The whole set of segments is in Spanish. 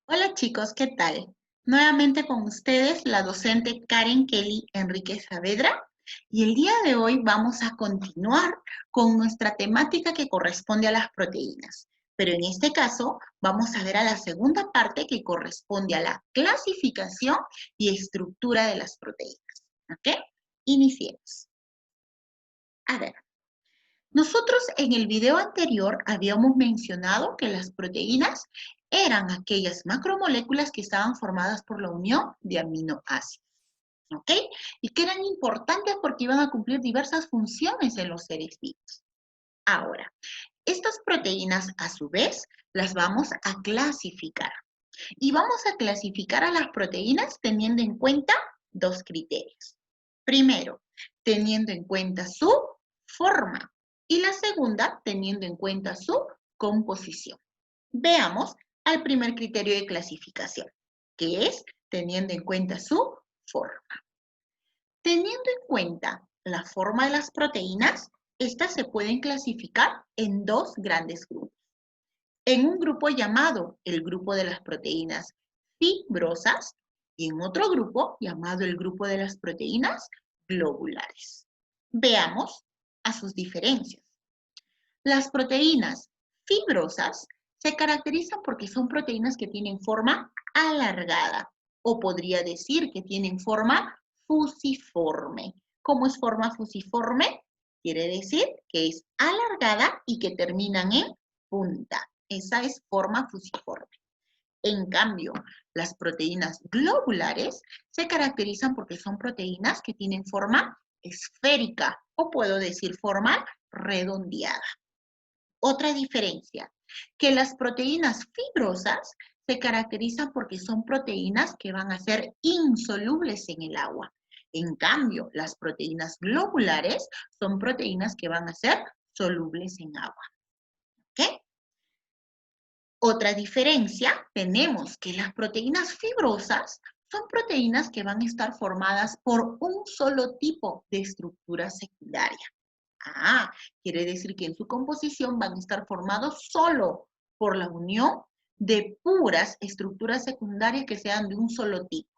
Hola chicos, ¿qué tal? Nuevamente con ustedes la docente Karen Kelly Enríquez Saavedra y el día de hoy vamos a continuar con nuestra temática que corresponde a las proteínas. Pero en este caso vamos a ver a la segunda parte que corresponde a la clasificación y estructura de las proteínas. ¿Ok? Iniciemos. A ver, nosotros en el video anterior habíamos mencionado que las proteínas eran aquellas macromoléculas que estaban formadas por la unión de aminoácidos, ¿ok? Y que eran importantes porque iban a cumplir diversas funciones en los seres vivos. Ahora, estas proteínas a su vez las vamos a clasificar. Y vamos a clasificar a las proteínas teniendo en cuenta dos criterios. Primero, teniendo en cuenta su forma y la segunda, teniendo en cuenta su composición. Veamos al primer criterio de clasificación, que es teniendo en cuenta su forma. Teniendo en cuenta la forma de las proteínas, estas se pueden clasificar en dos grandes grupos. En un grupo llamado el grupo de las proteínas fibrosas y en otro grupo llamado el grupo de las proteínas globulares. Veamos a sus diferencias. Las proteínas fibrosas se caracterizan porque son proteínas que tienen forma alargada o podría decir que tienen forma fusiforme. ¿Cómo es forma fusiforme? Quiere decir que es alargada y que terminan en punta. Esa es forma fusiforme. En cambio, las proteínas globulares se caracterizan porque son proteínas que tienen forma esférica o puedo decir forma redondeada. Otra diferencia, que las proteínas fibrosas se caracterizan porque son proteínas que van a ser insolubles en el agua. En cambio, las proteínas globulares son proteínas que van a ser solubles en agua. ¿Ok? Otra diferencia, tenemos que las proteínas fibrosas son proteínas que van a estar formadas por un solo tipo de estructura secundaria. Ah, quiere decir que en su composición van a estar formados solo por la unión de puras estructuras secundarias que sean de un solo tipo.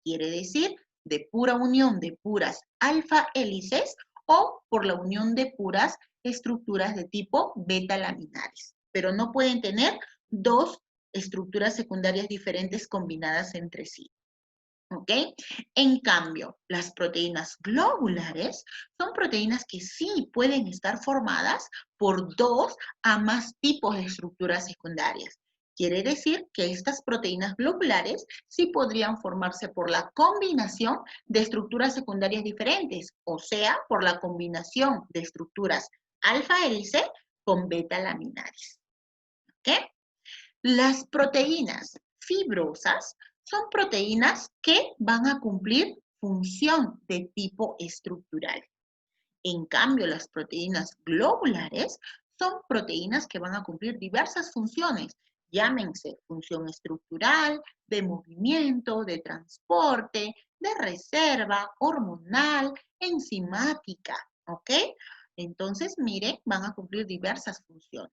Quiere decir de pura unión de puras alfa hélices o por la unión de puras estructuras de tipo beta laminares. Pero no pueden tener dos estructuras secundarias diferentes combinadas entre sí. ¿Ok? En cambio, las proteínas globulares son proteínas que sí pueden estar formadas por dos a más tipos de estructuras secundarias. Quiere decir que estas proteínas globulares sí podrían formarse por la combinación de estructuras secundarias diferentes, o sea, por la combinación de estructuras alfa hélice con beta laminares. ¿Ok? Las proteínas fibrosas son proteínas que van a cumplir función de tipo estructural. En cambio, las proteínas globulares son proteínas que van a cumplir diversas funciones, llámense función estructural, de movimiento, de transporte, de reserva, hormonal, enzimática, ¿ok? Entonces, miren, van a cumplir diversas funciones.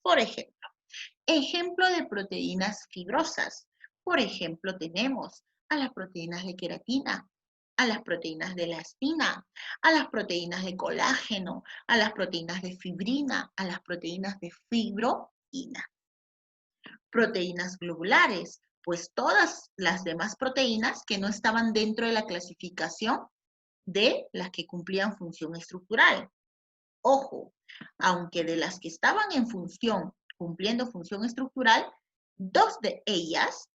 Por ejemplo de proteínas fibrosas. Por ejemplo, tenemos a las proteínas de queratina, a las proteínas de elastina, a las proteínas de colágeno, a las proteínas de fibrina, a las proteínas de fibroína. Proteínas globulares, pues todas las demás proteínas que no estaban dentro de la clasificación de las que cumplían función estructural. Ojo, aunque de las que estaban en función, cumpliendo función estructural, dos de ellas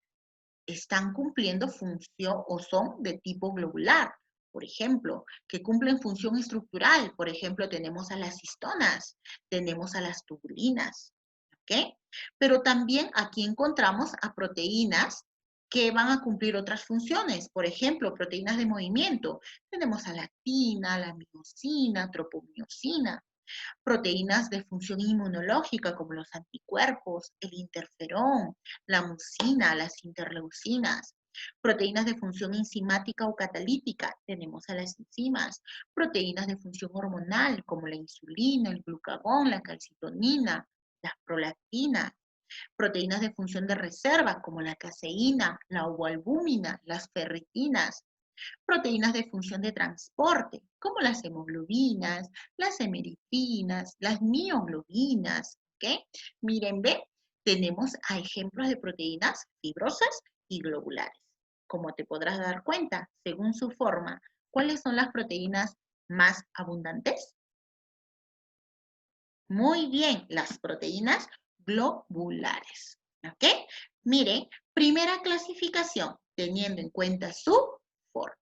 están cumpliendo función o son de tipo globular. Por ejemplo, que cumplen función estructural. Por ejemplo, tenemos a las histonas, tenemos a las tubulinas. ¿Ok? Pero también aquí encontramos a proteínas que van a cumplir otras funciones. Por ejemplo, proteínas de movimiento. Tenemos a la actina, la miosina, tropomiosina. Proteínas de función inmunológica como los anticuerpos, el interferón, la mucina, las interleucinas. Proteínas de función enzimática o catalítica, tenemos a las enzimas. Proteínas de función hormonal como la insulina, el glucagón, la calcitonina, las prolactinas. Proteínas de función de reserva, como la caseína, la ovoalbúmina, las ferritinas. Proteínas de función de transporte, como las hemoglobinas, las hemeritinas, las mioglobinas. ¿Ok? Miren, ve, tenemos a ejemplos de proteínas fibrosas y globulares. Como te podrás dar cuenta, según su forma, ¿cuáles son las proteínas más abundantes? Muy bien, las proteínas globulares. ¿Ok? Mire, primera clasificación, teniendo en cuenta su forma.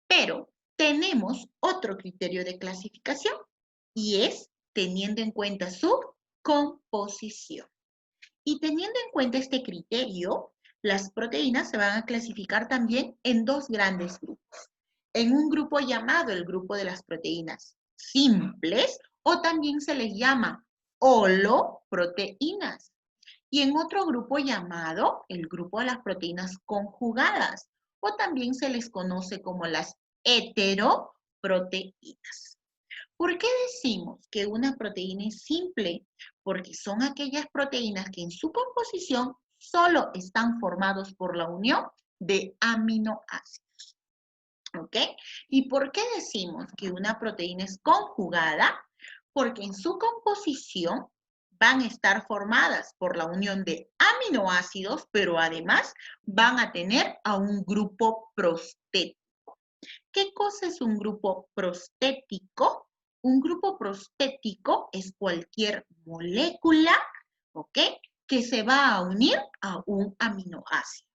Pero tenemos otro criterio de clasificación y es teniendo en cuenta su composición. Y teniendo en cuenta este criterio, las proteínas se van a clasificar también en dos grandes grupos. En un grupo llamado el grupo de las proteínas simples o también se les llama holoproteínas. Y en otro grupo llamado el grupo de las proteínas conjugadas o también se les conoce como las heteroproteínas. ¿Por qué decimos que una proteína es simple? Porque son aquellas proteínas que en su composición solo están formados por la unión de aminoácidos. ¿Ok? ¿Y por qué decimos que una proteína es conjugada? Porque en su composición van a estar formadas por la unión de aminoácidos, pero además van a tener a un grupo prostético. ¿Qué cosa es un grupo prostético? Un grupo prostético es cualquier molécula, ¿ok? Que se va a unir a un aminoácido.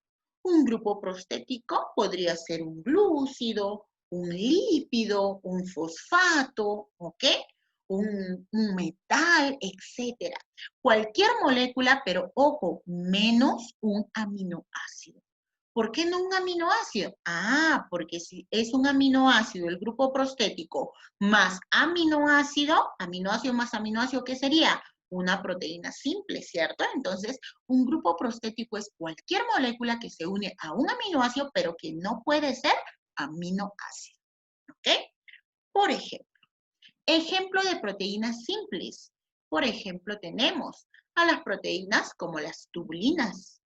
Un grupo prostético podría ser un glúcido, un lípido, un fosfato, ¿ok? Un metal, etc. Cualquier molécula, pero ojo, menos un aminoácido. ¿Por qué no un aminoácido? Ah, porque si es un aminoácido, el grupo prostético, más aminoácido más aminoácido, ¿qué sería? Una proteína simple, ¿cierto? Entonces, un grupo prostético es cualquier molécula que se une a un aminoácido, pero que no puede ser aminoácido, ¿ok? Por ejemplo de proteínas simples. Por ejemplo, tenemos a las proteínas como las tubulinas,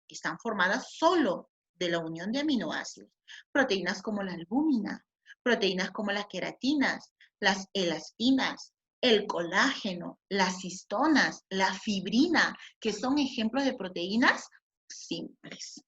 que están formadas solo de la unión de aminoácidos. Proteínas como la albúmina, proteínas como las queratinas, las elastinas, el colágeno, las histonas, la fibrina, que son ejemplos de proteínas simples.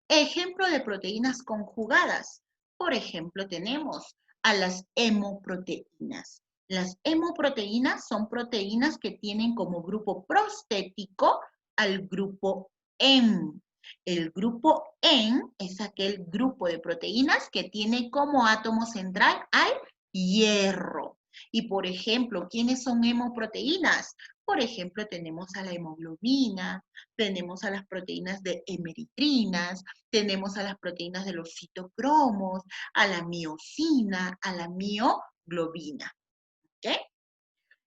Ejemplo de proteínas conjugadas. Por ejemplo, tenemos a las hemoproteínas. Las hemoproteínas son proteínas que tienen como grupo prostético al grupo HEM. El grupo HEM es aquel grupo de proteínas que tiene como átomo central al hierro. Y por ejemplo, ¿quiénes son hemoproteínas? Por ejemplo, tenemos a la hemoglobina, tenemos a las proteínas de hemeritrinas, tenemos a las proteínas de los citocromos, a la miosina, a la mioglobina. ¿Ok?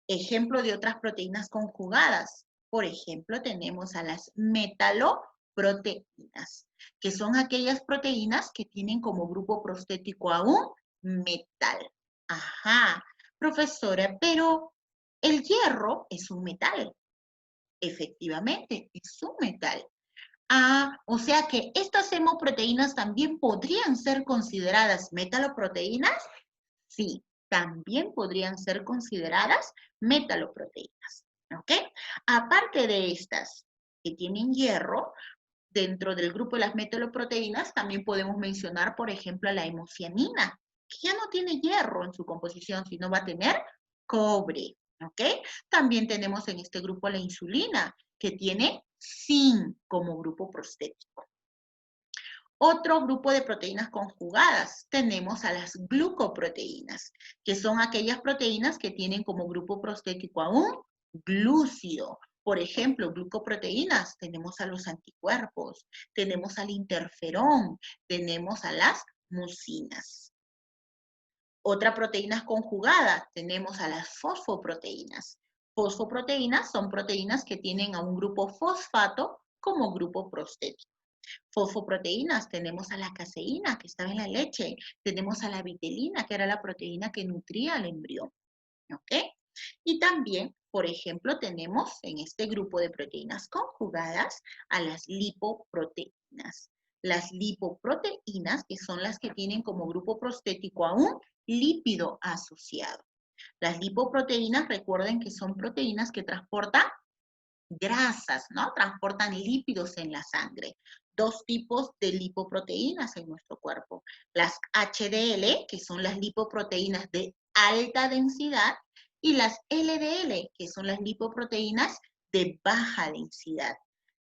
Ejemplo de otras proteínas conjugadas. Por ejemplo, tenemos a las metaloproteínas, que son aquellas proteínas que tienen como grupo prostético a un metal. Ajá, profesora, pero el hierro es un metal. Efectivamente, es un metal. Ah, o sea que estas hemoproteínas también podrían ser consideradas metaloproteínas. Sí, también podrían ser consideradas metaloproteínas. ¿Ok? Aparte de estas que tienen hierro, dentro del grupo de las metaloproteínas también podemos mencionar, por ejemplo, a la hemocianina, que ya no tiene hierro en su composición, sino va a tener cobre. ¿Ok? También tenemos en este grupo la insulina, que tiene zinc como grupo prostético. Otro grupo de proteínas conjugadas, tenemos a las glucoproteínas, que son aquellas proteínas que tienen como grupo prostético a un glúcido. Por ejemplo, glucoproteínas, tenemos a los anticuerpos, tenemos al interferón, tenemos a las mucinas. Otra proteína conjugada, tenemos a las fosfoproteínas. Fosfoproteínas son proteínas que tienen a un grupo fosfato como grupo prostético. Fosfoproteínas, tenemos a la caseína que estaba en la leche, tenemos a la vitelina que era la proteína que nutría al embrión. ¿Ok? Y también, por ejemplo, tenemos en este grupo de proteínas conjugadas a las lipoproteínas. Las lipoproteínas, que son las que tienen como grupo prostético a un lípido asociado. Las lipoproteínas, recuerden que son proteínas que transportan grasas, ¿no? Transportan lípidos en la sangre. Dos tipos de lipoproteínas en nuestro cuerpo. Las HDL, que son las lipoproteínas de alta densidad, y las LDL, que son las lipoproteínas de baja densidad.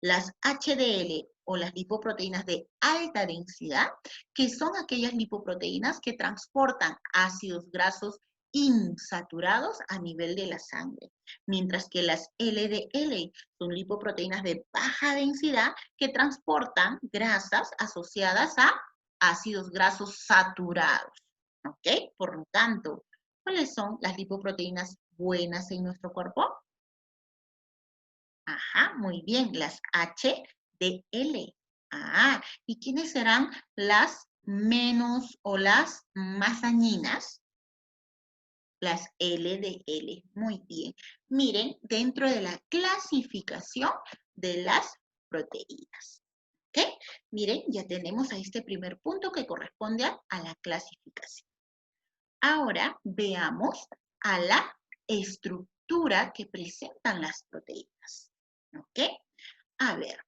Las HDL o las lipoproteínas de alta densidad, que son aquellas lipoproteínas que transportan ácidos grasos insaturados a nivel de la sangre, mientras que las LDL son lipoproteínas de baja densidad que transportan grasas asociadas a ácidos grasos saturados. ¿Ok? Por lo tanto, ¿cuáles son las lipoproteínas buenas en nuestro cuerpo? Ajá, muy bien, las HDL. Ah, ¿y quiénes serán las menos o las más dañinas? Las LDL. Muy bien. Miren, dentro de la clasificación de las proteínas. ¿Ok? Miren, ya tenemos a este primer punto que corresponde a la clasificación. Ahora veamos a la estructura que presentan las proteínas. ¿Ok? A ver,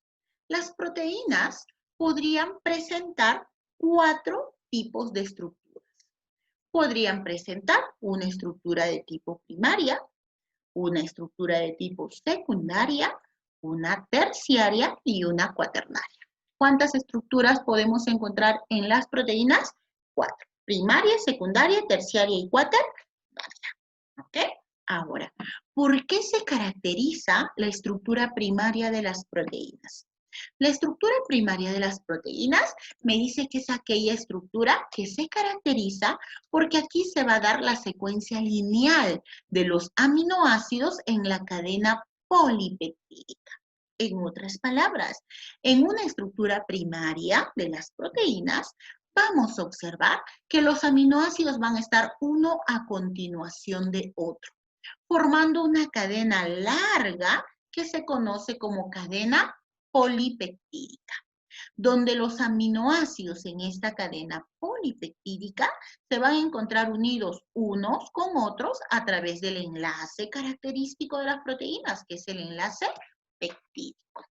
las proteínas podrían presentar 4 tipos de estructuras. Podrían presentar una estructura de tipo primaria, una estructura de tipo secundaria, una terciaria y una cuaternaria. ¿Cuántas estructuras podemos encontrar en las proteínas? 4. Primaria, secundaria, terciaria y cuaternaria. ¿Ok? Ahora, ¿por qué se caracteriza la estructura primaria de las proteínas? La estructura primaria de las proteínas me dice que es aquella estructura que se caracteriza porque aquí se va a dar la secuencia lineal de los aminoácidos en la cadena polipeptídica. En otras palabras, en una estructura primaria de las proteínas, vamos a observar que los aminoácidos van a estar uno a continuación de otro, formando una cadena larga que se conoce como cadena polipeptídica, donde los aminoácidos en esta cadena polipeptídica se van a encontrar unidos unos con otros a través del enlace característico de las proteínas, que es el enlace peptídico.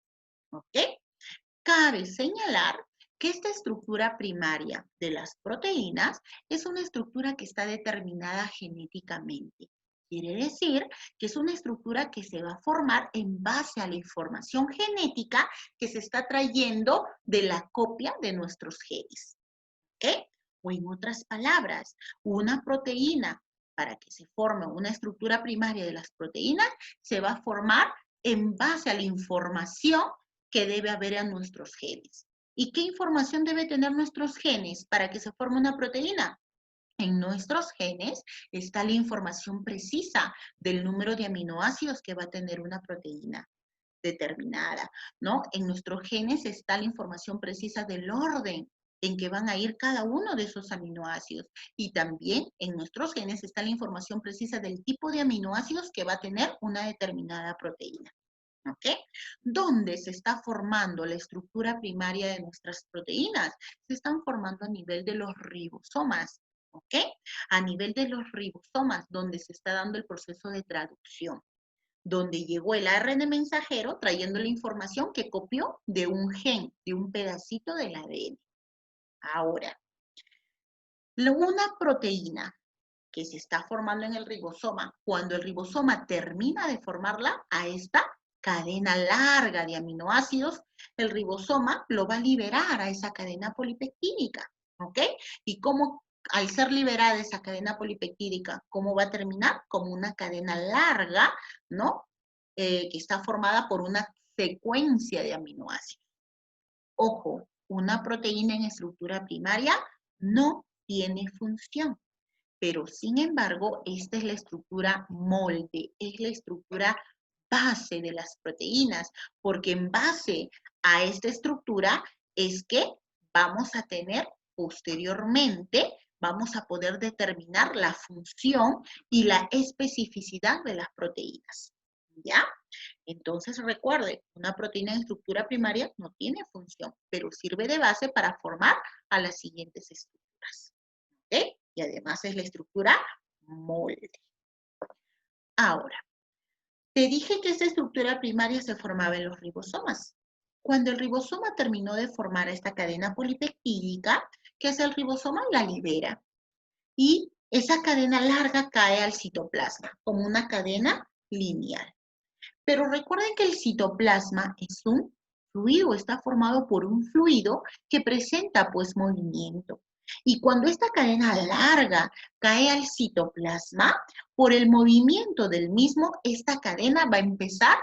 ¿Ok? Cabe señalar que esta estructura primaria de las proteínas es una estructura que está determinada genéticamente. Quiere decir que es una estructura que se va a formar en base a la información genética que se está trayendo de la copia de nuestros genes. ¿Ok? O en otras palabras, una proteína, para que se forme una estructura primaria de las proteínas, se va a formar en base a la información que debe haber en nuestros genes. ¿Y qué información debe tener nuestros genes para que se forme una proteína? En nuestros genes está la información precisa del número de aminoácidos que va a tener una proteína determinada, ¿no? En nuestros genes está la información precisa del orden en que van a ir cada uno de esos aminoácidos. Y también en nuestros genes está la información precisa del tipo de aminoácidos que va a tener una determinada proteína. ¿Ok? ¿Dónde se está formando la estructura primaria de nuestras proteínas? Se están formando a nivel de los ribosomas. ¿Ok? A nivel de los ribosomas, donde se está dando el proceso de traducción, donde llegó el ARN mensajero trayendo la información que copió de un gen, de un pedacito del ADN. Ahora, una proteína que se está formando en el ribosoma, cuando el ribosoma termina de formarla a esta cadena larga de aminoácidos, el ribosoma lo va a liberar a esa cadena polipeptídica, ¿ok? Y cómo, al ser liberada esa cadena polipeptídica, ¿cómo va a terminar? Como una cadena larga, ¿no? Que está formada por una secuencia de aminoácidos. Ojo, una proteína en estructura primaria no tiene función, pero sin embargo, esta es la estructura molde, es la estructura base de las proteínas, porque en base a esta estructura es que vamos a tener posteriormente vamos a poder determinar la función y la especificidad de las proteínas. ¿Ya? Entonces recuerde, una proteína en estructura primaria no tiene función, pero sirve de base para formar a las siguientes estructuras. ¿Ok? Y además es la estructura molde. Ahora, te dije que esta estructura primaria se formaba en los ribosomas. Cuando el ribosoma terminó de formar esta cadena polipeptídica, ¿qué hace el ribosoma? La libera. Y esa cadena larga cae al citoplasma como una cadena lineal. Pero recuerden que el citoplasma es un fluido, está formado por un fluido que presenta pues movimiento. Y cuando esta cadena larga cae al citoplasma, por el movimiento del mismo, esta cadena va a empezar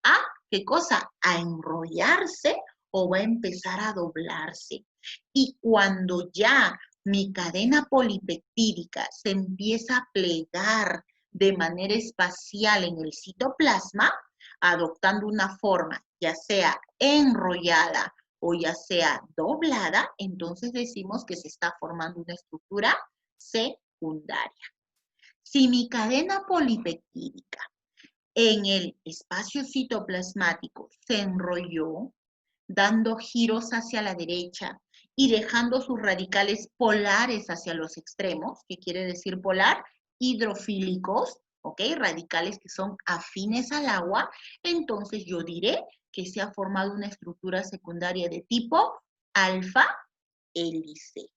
a, ¿qué cosa? A enrollarse o va a empezar a doblarse. Y cuando ya mi cadena polipeptídica se empieza a plegar de manera espacial en el citoplasma, adoptando una forma ya sea enrollada o ya sea doblada, entonces decimos que se está formando una estructura secundaria. Si mi cadena polipeptídica en el espacio citoplasmático se enrolló, dando giros hacia la derecha y dejando sus radicales polares hacia los extremos, que quiere decir polar, hidrofílicos, ¿ok? Radicales que son afines al agua, entonces yo diré que se ha formado una estructura secundaria de tipo alfa hélice.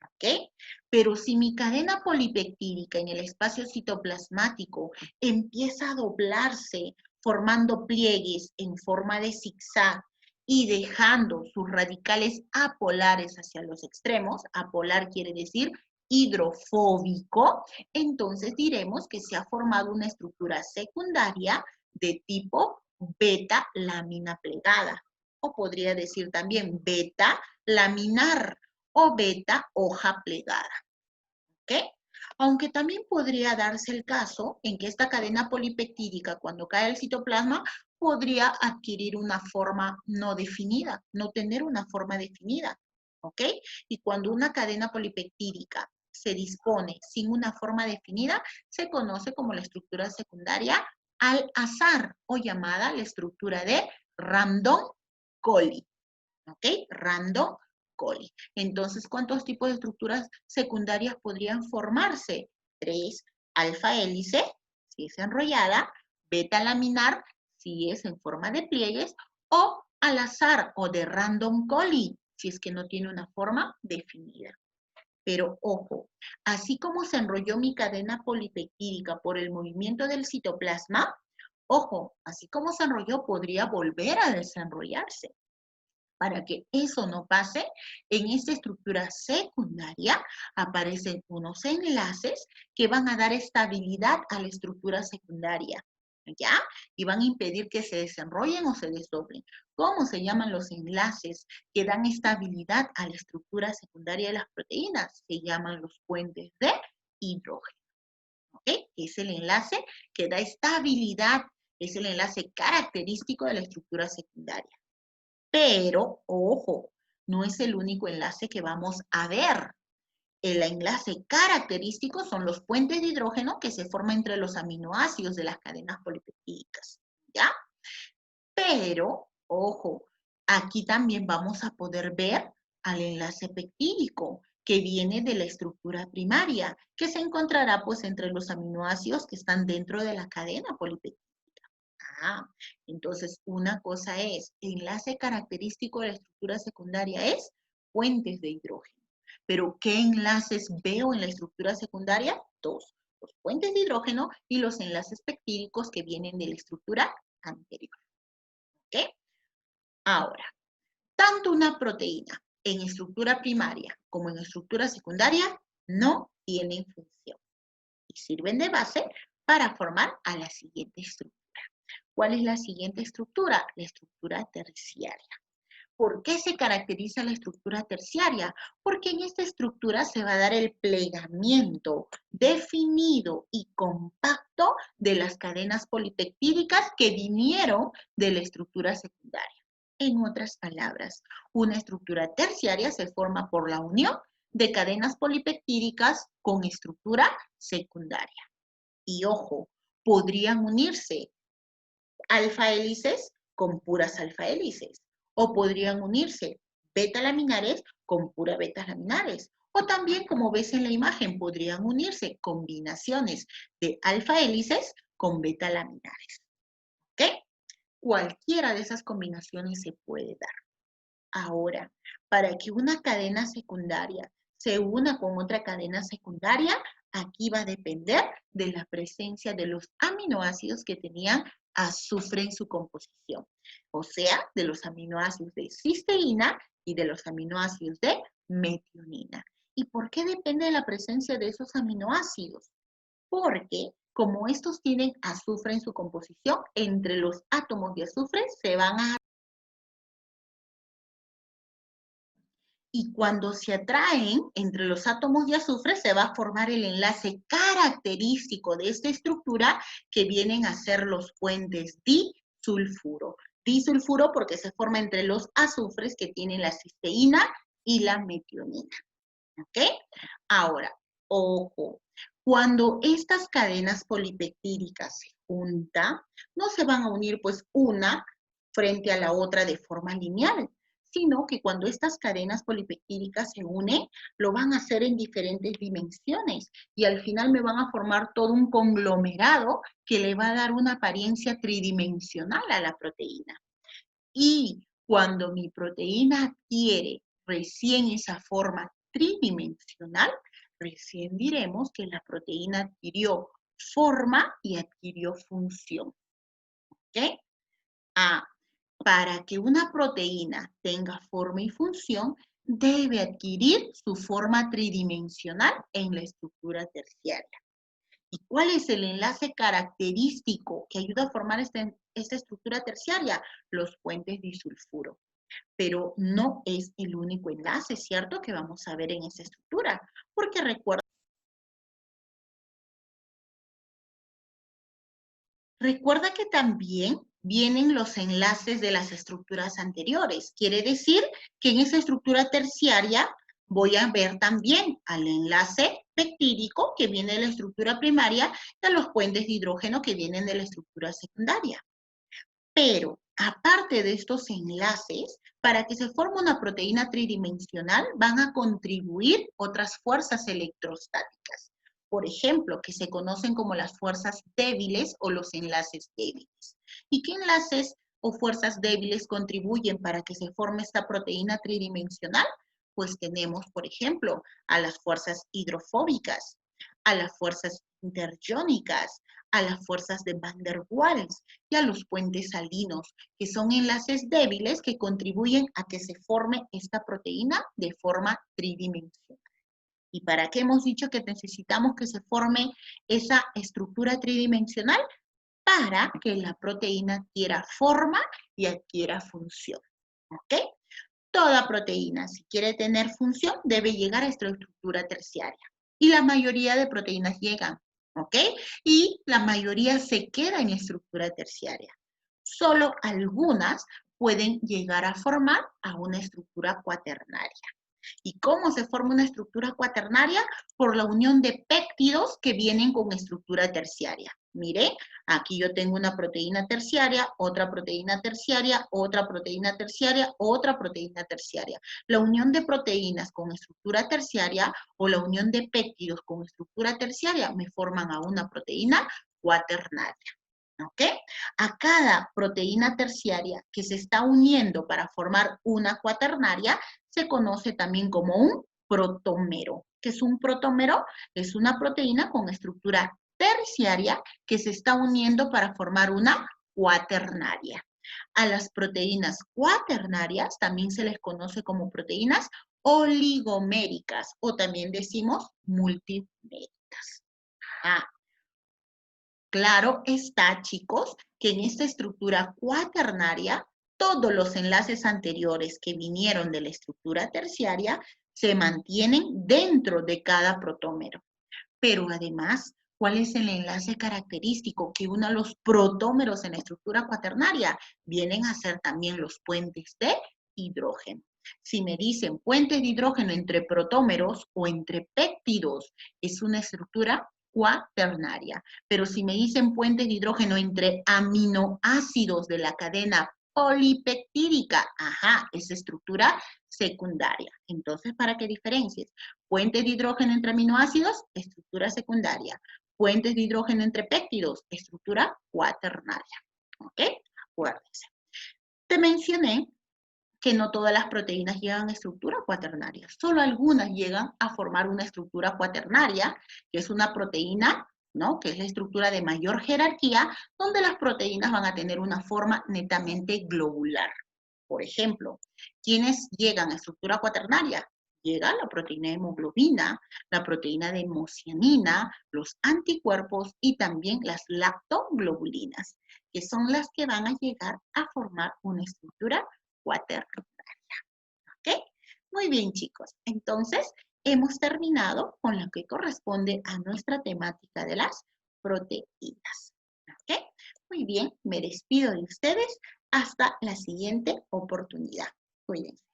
¿Ok? Pero si mi cadena polipeptídica en el espacio citoplasmático empieza a doblarse, formando pliegues en forma de zigzag y dejando sus radicales apolares hacia los extremos, apolar quiere decir hidrofóbico, entonces diremos que se ha formado una estructura secundaria de tipo beta lámina plegada, o podría decir también beta laminar o beta hoja plegada. ¿Ok? Aunque también podría darse el caso en que esta cadena polipeptídica, cuando cae al citoplasma, podría adquirir una forma no definida, no tener una forma definida. ¿Ok? Y cuando una cadena polipeptídica se dispone sin una forma definida, se conoce como la estructura secundaria al azar o llamada la estructura de random Colli. ¿Ok? Random Colli. Entonces, ¿cuántos tipos de estructuras secundarias podrían formarse? 3, alfa hélice, si es enrollada, beta laminar, si es en forma de pliegues, o al azar o de random Colli, si es que no tiene una forma definida. Pero ojo, así como se enrolló mi cadena polipeptídica por el movimiento del citoplasma, ojo, así como se enrolló, podría volver a desenrollarse. Para que eso no pase, en esta estructura secundaria aparecen unos enlaces que van a dar estabilidad a la estructura secundaria, ¿ya? Y van a impedir que se desenrollen o se desdoblen. ¿Cómo se llaman los enlaces que dan estabilidad a la estructura secundaria de las proteínas? Se llaman los puentes de hidrógeno, ¿ok? Es el enlace que da estabilidad, es el enlace característico de la estructura secundaria. Pero, ojo, no es el único enlace que vamos a ver. El enlace característico son los puentes de hidrógeno que se forman entre los aminoácidos de las cadenas polipeptídicas, ¿ya? Pero, ojo, aquí también vamos a poder ver al enlace peptídico que viene de la estructura primaria, que se encontrará pues entre los aminoácidos que están dentro de la cadena polipeptídica. Entonces una cosa es, enlace característico de la estructura secundaria es puentes de hidrógeno. Pero ¿qué enlaces veo en la estructura secundaria? Dos, los puentes de hidrógeno y los enlaces peptídicos que vienen de la estructura anterior. ¿Ok? Ahora, tanto una proteína en estructura primaria como en estructura secundaria no tienen función y sirven de base para formar a la siguiente estructura. ¿Cuál es la siguiente estructura? La estructura terciaria. ¿Por qué se caracteriza la estructura terciaria? Porque en esta estructura se va a dar el plegamiento definido y compacto de las cadenas polipeptídicas que vinieron de la estructura secundaria. En otras palabras, una estructura terciaria se forma por la unión de cadenas polipeptídicas con estructura secundaria. Y ojo, podrían unirse alfa hélices con puras alfa hélices, o podrían unirse beta laminares con pura beta laminares, o también, como ves en la imagen, podrían unirse combinaciones de alfa hélices con beta laminares. ¿Ok? Cualquiera de esas combinaciones se puede dar. Ahora, para que una cadena secundaria se una con otra cadena secundaria, aquí va a depender de la presencia de los aminoácidos que tenían azufre en su composición, o sea, de los aminoácidos de cisteína y de los aminoácidos de metionina. ¿Y por qué depende de la presencia de esos aminoácidos? Porque como estos tienen azufre en su composición, entre los átomos de azufre se van a... Y cuando se atraen entre los átomos de azufre, se va a formar el enlace característico de esta estructura que vienen a ser los puentes disulfuro. Disulfuro porque se forma entre los azufres que tienen la cisteína y la metionina. ¿Ok? Ahora, ojo, cuando estas cadenas polipeptídicas se juntan, no se van a unir pues una frente a la otra de forma lineal, sino que cuando estas cadenas polipeptídicas se unen, lo van a hacer en diferentes dimensiones y al final me van a formar todo un conglomerado que le va a dar una apariencia tridimensional a la proteína. Y cuando mi proteína adquiere recién esa forma tridimensional, recién diremos que la proteína adquirió forma y adquirió función. ¿Ok? Para que una proteína tenga forma y función, debe adquirir su forma tridimensional en la estructura terciaria. ¿Y cuál es el enlace característico que ayuda a formar esta estructura terciaria? Los puentes disulfuro. Pero no es el único enlace, ¿cierto?, que vamos a ver en esta estructura. Porque recuerda que también vienen los enlaces de las estructuras anteriores. Quiere decir que en esa estructura terciaria voy a ver también al enlace peptídico que viene de la estructura primaria y a los puentes de hidrógeno que vienen de la estructura secundaria. Pero, aparte de estos enlaces, para que se forme una proteína tridimensional van a contribuir otras fuerzas electrostáticas. Por ejemplo, que se conocen como las fuerzas débiles o los enlaces débiles. ¿Y qué enlaces o fuerzas débiles contribuyen para que se forme esta proteína tridimensional? Pues tenemos, por ejemplo, a las fuerzas hidrofóbicas, a las fuerzas interjónicas, a las fuerzas de Van der Waals y a los puentes salinos, que son enlaces débiles que contribuyen a que se forme esta proteína de forma tridimensional. ¿Y para qué hemos dicho que necesitamos que se forme esa estructura tridimensional? Para que la proteína adquiera forma y adquiera función. ¿Ok? Toda proteína, si quiere tener función, debe llegar a esta estructura terciaria. Y la mayoría de proteínas llegan, ¿ok? Y la mayoría se queda en estructura terciaria. Solo algunas pueden llegar a formar a una estructura cuaternaria. ¿Y cómo se forma una estructura cuaternaria? Por la unión de péptidos que vienen con estructura terciaria. Mire, aquí yo tengo una proteína terciaria, otra proteína terciaria, otra proteína terciaria, otra proteína terciaria. La unión de proteínas con estructura terciaria o la unión de péptidos con estructura terciaria me forman a una proteína cuaternaria. ¿Ok? A cada proteína terciaria que se está uniendo para formar una cuaternaria se conoce también como un protómero. ¿Qué es un protómero? Es una proteína con estructura terciaria que se está uniendo para formar una cuaternaria. A las proteínas cuaternarias también se les conoce como proteínas oligoméricas o también decimos multiméricas. Claro está, chicos, que en esta estructura cuaternaria, todos los enlaces anteriores que vinieron de la estructura terciaria se mantienen dentro de cada protómero. Pero además, ¿cuál es el enlace característico que une a los protómeros en la estructura cuaternaria? Vienen a ser también los puentes de hidrógeno. Si me dicen puentes de hidrógeno entre protómeros o entre péptidos, es una estructura cuaternaria. Pero si me dicen puentes de hidrógeno entre aminoácidos de la cadena polipeptídica, ajá, es estructura secundaria. Entonces, para que diferencies, puentes de hidrógeno entre aminoácidos, estructura secundaria. Puentes de hidrógeno entre péptidos, estructura cuaternaria. ¿Ok? Acuérdense. Te mencioné que no todas las proteínas llegan a estructura cuaternaria, solo algunas llegan a formar una estructura cuaternaria, que es una proteína, ¿no? Que es la estructura de mayor jerarquía, donde las proteínas van a tener una forma netamente globular. Por ejemplo, ¿quiénes llegan a estructura cuaternaria? Llega la proteína de hemoglobina, la proteína de hemocianina, los anticuerpos y también las lactoglobulinas, que son las que van a llegar a formar una estructura cuaternaria. ¿Ok? Muy bien, chicos. Entonces, hemos terminado con lo que corresponde a nuestra temática de las proteínas. ¿Ok? Muy bien, me despido de ustedes hasta la siguiente oportunidad. Cuídense.